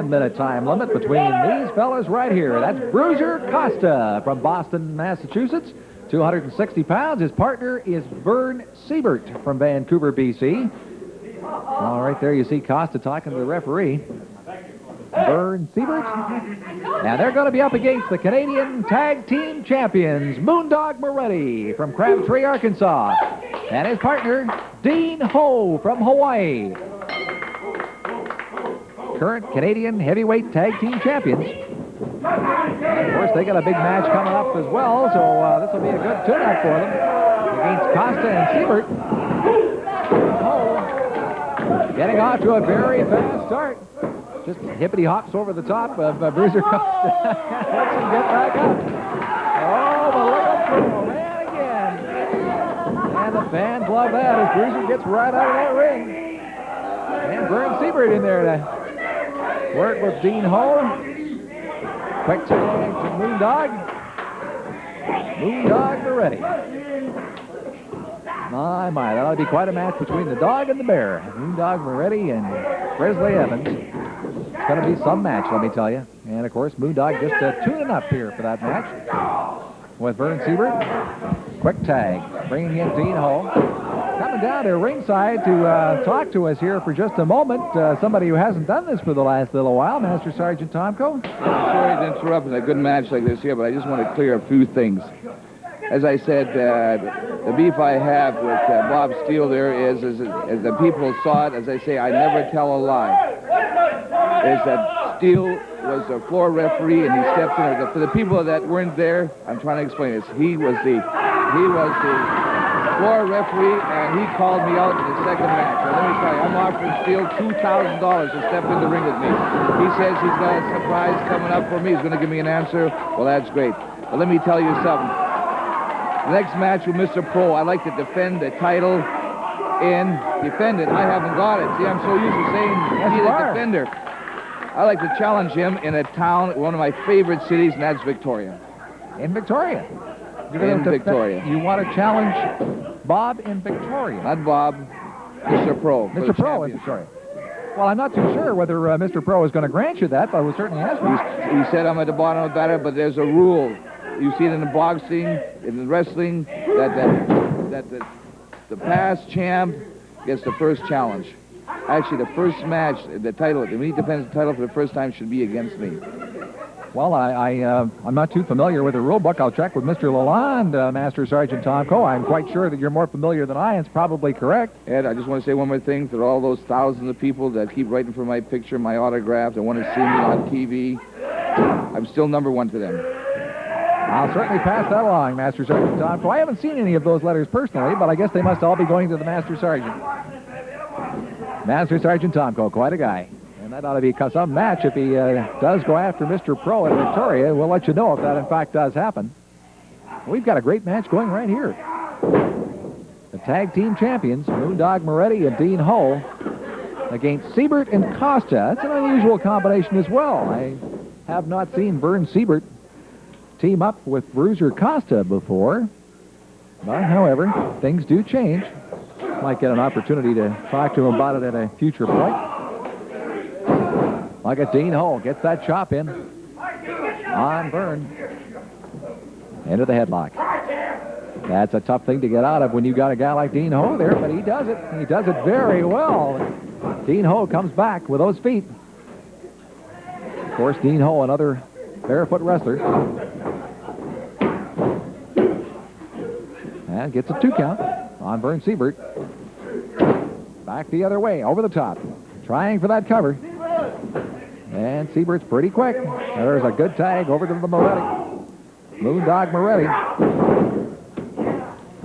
10-minute time limit between these fellas right here. That's Bruiser Costa from Boston, Massachusetts, 260 pounds. His partner is Verne Siebert from Vancouver, BC. All right, there you see Costa talking to the referee. Verne Siebert. And they're going to be up against the Canadian Tag Team Champions, Moondog Moretti from Crabtree, Arkansas, and his partner, Dean Ho from Hawaii. Current Canadian Heavyweight Tag Team Champions. And of course, they got a big match coming up as well, so this will be a good tune-up for them against Costa and Siebert. Ho getting off to a very fast start. Just hippity hops over the top of Bruiser Costa. Lets him get back up. Oh, the little throw, man, again. And the fans love that as Bruiser gets right out of that ring. And Verne Siebert in there to work with Dean Ho. Quick tag to Moondog. Moondog Moretti. My, that'll be quite a match between the dog and the bear. Moondog Moretti and Presley Evans. It's going to be some match, let me tell you. And, of course, Moondog just tuning up here for that match with Verne Siebert. Quick tag, bringing in Dean Ho. Coming down to ringside to talk to us here for just a moment. Somebody who hasn't done this for the last little while, Master Sergeant Tomko. Sorry to interrupt in a good match like this here, but I just want to clear a few things. As I said, the beef I have with Bob Steele there is as the people saw it, as I say, I never tell a lie, is that Steele was a floor referee and he stepped in. For the people that weren't there, I'm trying to explain this. He was the floor referee, and he called me out in the second match. Now, let me tell you, I'm offering Steele $2,000 to step in the ring with me. He says he's got a surprise coming up for me. He's going to give me an answer. Well, that's great. But let me tell you something. The next match with Mr. Pro, I like to defend the title defend it. I haven't got it. See, I'm so used to saying he's a defender. I like to challenge him in a town, one of my favorite cities, and that's Victoria. In Victoria? Victoria. You want to challenge Bob in Victoria? Not Bob, Mr. Pro. Mr. Pro in Victoria. Well, I'm not too sure whether Mr. Pro is going to grant you that, but I will certainly ask him. He said I'm at the bottom of the batter, but there's a rule. You see it in the boxing, in the wrestling, that the past champ gets the first challenge. Actually, the first match, the title, when he defends the title for the first time, should be against me. Well, I'm not too familiar with the rule book. I'll check with Mr. Lalonde, Master Sergeant Tomko. I'm quite sure that you're more familiar than I, and it's probably correct. Ed, I just want to say one more thing to all those thousands of people that keep writing for my picture, my autograph, that want to see me on TV. I'm still number one to them. I'll certainly pass that along, Master Sergeant Tomko. I haven't seen any of those letters personally, but I guess they must all be going to the Master Sergeant. Master Sergeant Tomko, quite a guy. And that ought to be some match if he does go after Mr. Pro in Victoria. We'll let you know if that, in fact, does happen. We've got a great match going right here. The Tag Team Champions, Moondog Moretti and Dean Ho, against Siebert and Costa. That's an unusual combination as well. I have not seen Verne Siebert team up with Bruiser Costa before. But, however, things do change. Might get an opportunity to talk to him about it at a future point. Like a Dean Ho gets that chop in on Verne. Into the headlock. That's a tough thing to get out of when you've got a guy like Dean Ho there, but he does it. He does it very well. Dean Ho comes back with those feet. Of course, Dean Ho, another barefoot wrestler. And gets a 2 count on Verne Siebert. Back the other way, over the top. Trying for that cover. And Siebert's pretty quick. There's a good tag over to the Moretti. Moondog Moretti.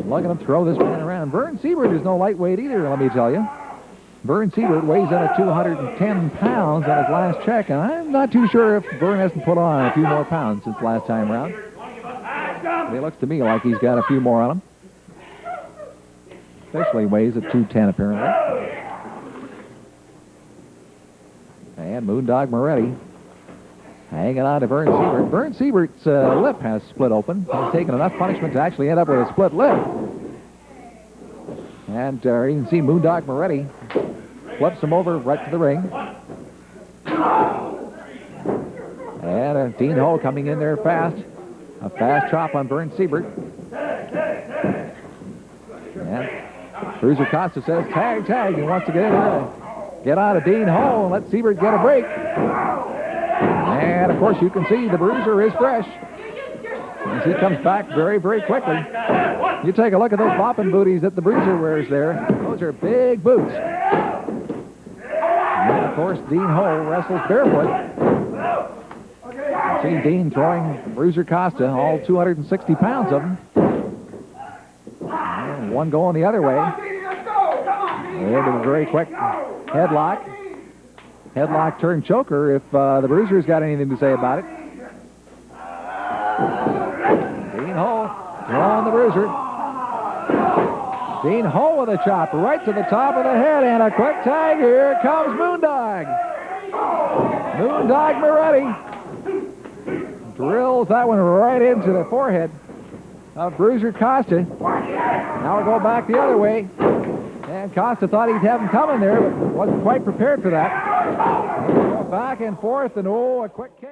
Look at him throw this man around. Verne Siebert is no lightweight either, let me tell you. Verne Siebert weighs in at 210 pounds on his last check, and I'm not too sure if Verne hasn't put on a few more pounds since last time around. It looks to me like he's got a few more on him. Officially weighs at 210 apparently. And Moondog Moretti hanging on to Verne Siebert. Verne Siebert's lip has split open. He's taken enough punishment to actually end up with a split lip. And you can see Moondog Moretti flips him over right to the ring. And Dean Ho coming in there fast. A fast chop on Verne Siebert. And Bruiser Costa says, tag, tag. He wants to get in there. Get out of Dean Ho and let Siebert get a break. And, of course, you can see the Bruiser is fresh. As he comes back very, very quickly. You take a look at those bopping booties that the Bruiser wears there. Those are big boots. And, of course, Dean Ho wrestles barefoot. See Dean throwing Bruiser Costa, all 260 pounds of him. And one going the other way. Into a very quick headlock. Headlock turn choker if the Bruiser's got anything to say about it. Dean Ho throwing the Bruiser. Dean Ho with a chop right to the top of the head and a quick tag. Here comes Moondog. Moondog Moretti drills that one right into the forehead of Bruiser Costa. Now we're going back the other way. And Costa thought he'd have him coming there, but wasn't quite prepared for that. Back and forth, and a quick kick.